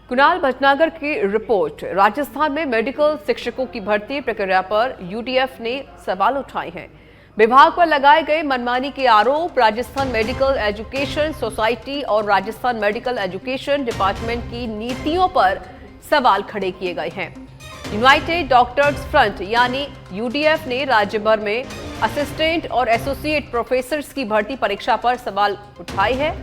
कुणाल भटनागर की रिपोर्ट। राजस्थान में मेडिकल शिक्षकों की भर्ती प्रक्रिया पर यूडीएफ ने सवाल उठाए हैं। विभाग पर लगाए गए मनमानी के आरोप, राजस्थान मेडिकल एजुकेशन सोसाइटी और राजस्थान मेडिकल एजुकेशन डिपार्टमेंट की नीतियों पर सवाल खड़े किए गए हैं। यूनाइटेड डॉक्टर्स फ्रंट यानी यूडीएफ ने राज्य भर में असिस्टेंट और एसोसिएट प्रोफेसर्स की भर्ती परीक्षा पर सवाल उठाए हैं।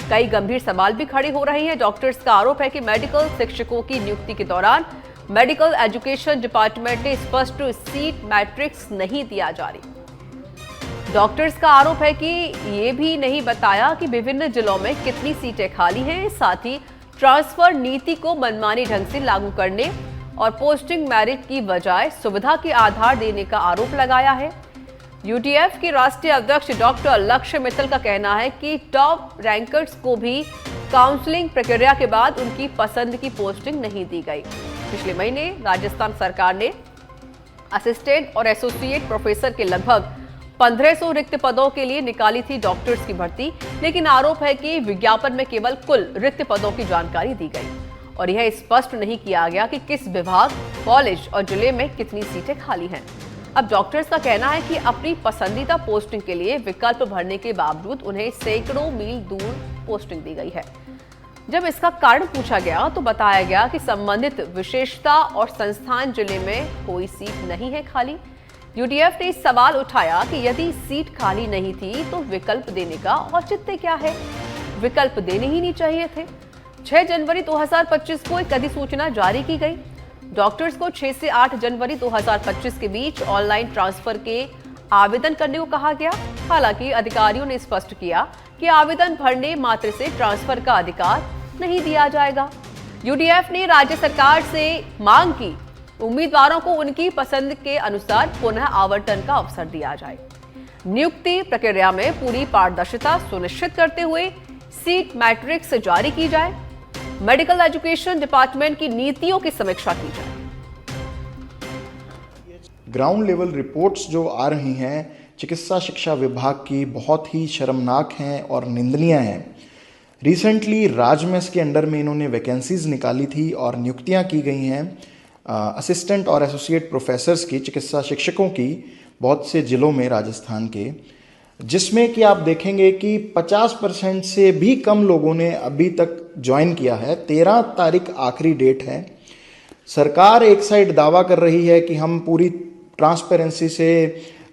कई गंभीर सवाल भी खड़े हो रहे हैं। डॉक्टर्स का आरोप है कि मेडिकल शिक्षकों की नियुक्ति के दौरान मेडिकल एजुकेशन डिपार्टमेंट ने स्पष्ट सीट मैट्रिक्स नहीं दिया जारी। डॉक्टर्स का आरोप है कि ये भी नहीं बताया कि विभिन्न जिलों में कितनी सीटें खाली हैं। साथ ही ट्रांसफर नीति को मनमानी ढंग से लागू करने और पोस्टिंग मेरिट की बजाय सुविधा के आधार देने का आरोप लगाया है। यूडीएफ के राष्ट्रीय अध्यक्ष डॉक्टर लक्ष्य मित्तल का कहना है कि टॉप रैंकर्स को भी काउंसलिंग प्रक्रिया के बाद उनकी पसंद की पोस्टिंग नहीं दी गई। पिछले महीने राजस्थान सरकार ने असिस्टेंट और एसोसिएट प्रोफेसर के लगभग 1500 रिक्त पदों के लिए निकाली थी डॉक्टर्स की भर्ती, लेकिन आरोप है कि विज्ञापन में केवल कुल रिक्त पदों की जानकारी दी गई और यह स्पष्ट नहीं किया गया कि किस विभाग, कॉलेज और जिले में कितनी सीटें खाली हैं। अब डॉक्टर्स का कहना है कि अपनी पसंदीदा पोस्टिंग के लिए विकल्प भरने के बावजूद उन्हें सैकड़ों मील दूर पोस्टिंग दी गई है। जब इसका कारण पूछा गया तो बताया गया कि संबंधित विशेषता और संस्थान जिले में कोई सीट नहीं है खाली। यूडीएफ ने सवाल उठाया कि यदि सीट खाली नहीं थी तो विकल्प देने का औचित्य क्या है? विकल्प देने ही नहीं चाहिए थे। 6 जनवरी 2025 को एक अधिसूचना जारी की गई। डॉक्टर्स को 6 से 8 जनवरी 2025 के बीच ऑनलाइन ट्रांसफर के आवेदन करने को कहा गया। हालांकि अधिकारियों ने स्पष्ट किया कि आवेदन भरने मात्र से ट्रांसफर का अधिकार नहीं दिया जाएगा। यूडीएफ ने राज्य सरकार से मांग की उम्मीदवारों को उनकी पसंद के अनुसार पुनः आवंटन का अवसर दिया जाए। नियुक्ति प्रक्रिया में पूरी पारदर्शिता सुनिश्चित करते हुए सीट मैट्रिक्स जारी की जाए। मेडिकल एजुकेशन डिपार्टमेंट की नीतियों की समीक्षा की जाए। ग्राउंड लेवल रिपोर्ट्स जो आ रही हैं चिकित्सा शिक्षा विभाग की, बहुत ही शर्मनाक हैं और निंदनीय हैं। रिसेंटली राजमेस के अंडर में इन्होंने वैकेंसीज निकाली थी और नियुक्तियां की गई हैं असिस्टेंट और एसोसिएट प्रोफेसर्स की, चिकित्सा शिक्षकों की, बहुत से जिलों में राजस्थान के, जिसमें कि आप देखेंगे कि 50% से भी कम लोगों ने अभी तक ज्वाइन किया है। 13 तारीख आखिरी डेट है। सरकार एक साइड दावा कर रही है कि हम पूरी ट्रांसपेरेंसी से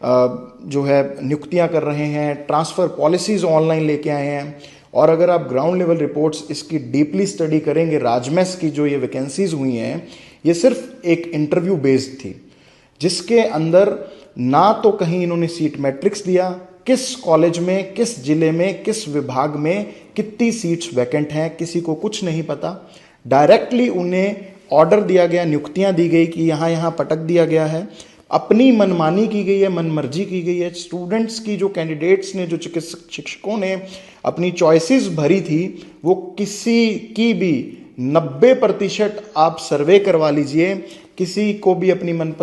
जो है नियुक्तियां कर रहे हैं, ट्रांसफ़र पॉलिसीज़ ऑनलाइन लेके आए हैं, और अगर आप ग्राउंड लेवल रिपोर्ट्स इसकी डीपली स्टडी करेंगे, राजमेस की जो ये वैकेंसीज हुई हैं, ये सिर्फ एक इंटरव्यू बेस्ड थी, जिसके अंदर ना तो कहीं इन्होंने सीट मैट्रिक्स दिया, किस कॉलेज में, किस जिले में, किस विभाग में कितनी सीट्स वैकेंट हैं, किसी को कुछ नहीं पता। डायरेक्टली उन्हें ऑर्डर दिया गया, नियुक्तियां दी गई कि यहाँ यहाँ पटक दिया गया है। अपनी मनमानी की गई है, मनमर्जी की गई है। स्टूडेंट्स की जो कैंडिडेट्स ने, जो चिकित्सक शिक्षकों ने अपनी चॉइसेस भरी थी, वो किसी की भी 90% आप सर्वे करवा लीजिए, किसी को भी अपनी मन